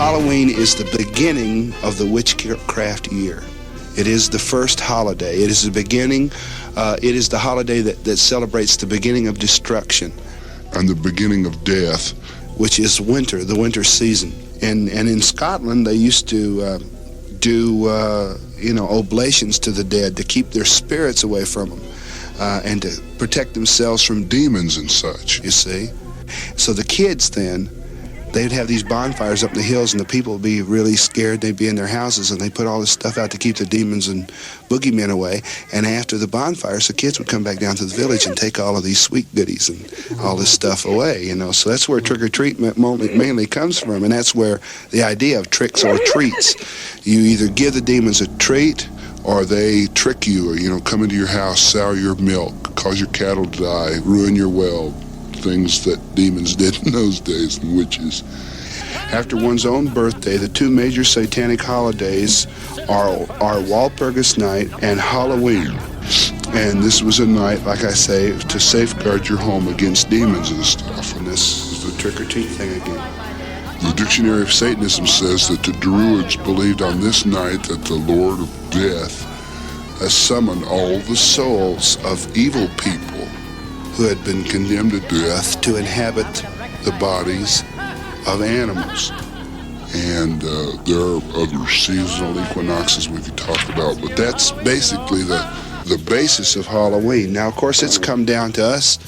Halloween is the beginning of the witchcraft year. It is the first holiday. It is the beginning. It is the holiday that celebrates the beginning of destruction. And the beginning of death. Which is winter, the winter season. And in Scotland, they used to do oblations to the dead to keep their spirits away from them and to protect themselves from demons and such. You see? So the kids then, they'd have these bonfires up in the hills, and the people would be really scared. They'd be in their houses, and they put all this stuff out to keep the demons and boogeymen away. And after the bonfires, the kids would come back down to the village and take all of these sweet goodies and all this stuff away, you know. So that's where trick-or-treat mainly comes from, and that's where the idea of tricks or treats. You either give the demons a treat, or they trick you, or, come into your house, sour your milk, cause your cattle to die, ruin your well. Things that demons did in those days, and witches. After one's own birthday, the two major satanic holidays are Walpurgis Night and Halloween. And this was a night, like I say, to safeguard your home against demons and stuff. And this is the trick-or-treat thing again. The Dictionary of Satanism says that the Druids believed on this night that the Lord of Death has summoned all the souls of evil people who had been condemned to death to inhabit the bodies of animals. And there are other seasonal equinoxes we could talk about, but that's basically the basis of Halloween. Now, of course, it's come down to us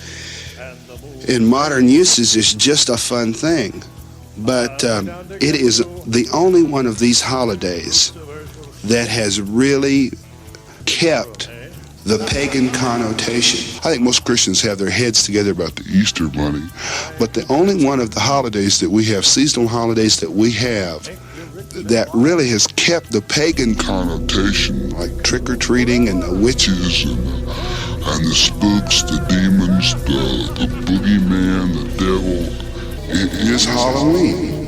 in modern uses is just a fun thing, but it is the only one of these holidays that has really kept the pagan connotation. I think most Christians have their heads together about the Easter Bunny, but the only one of the holidays that we have, seasonal holidays that we have, that really has kept the pagan connotation, like trick-or-treating and the witches and the spooks, the demons, the boogeyman, the devil. It is Halloween.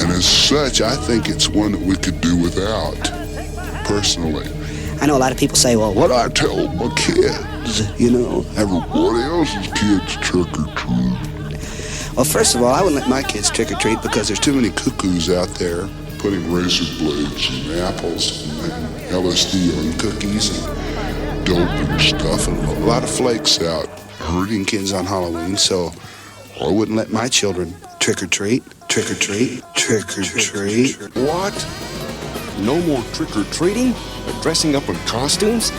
And as such, I think it's one that we could do without, personally. I know a lot of people say, well, what do I tell my kids? Everybody else's kids trick-or-treat. Well, first of all, I wouldn't let my kids trick-or-treat because there's too many cuckoos out there putting razor blades and apples and LSD on cookies and dope and stuff, and a lot of flakes out hurting kids on Halloween, so I wouldn't let my children trick-or-treat. What? No more trick-or-treating? Or dressing up in costumes?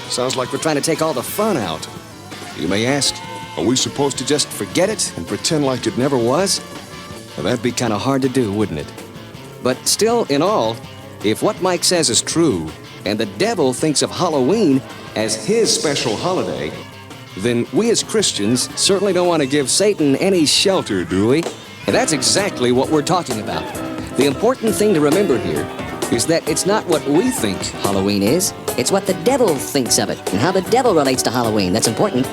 Sounds like we're trying to take all the fun out. You may ask, are we supposed to just forget it and pretend like it never was? Well, that'd be kind of hard to do, wouldn't it? But still, in all, if what Mike says is true, and the devil thinks of Halloween as his special holiday, then we as Christians certainly don't want to give Satan any shelter, do we? And that's exactly what we're talking about. The important thing to remember here is that it's not what we think Halloween is. It's what the devil thinks of it and how the devil relates to Halloween. That's important.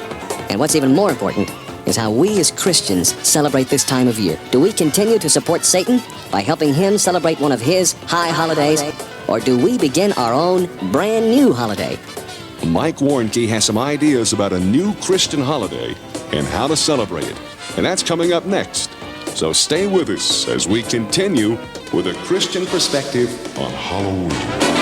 And what's even more important is how we as Christians celebrate this time of year. Do we continue to support Satan by helping him celebrate one of his high holidays? Or do we begin our own brand new holiday? Mike Warnke has some ideas about a new Christian holiday and how to celebrate it. And that's coming up next. So stay with us as we continue with a Christian perspective on Halloween.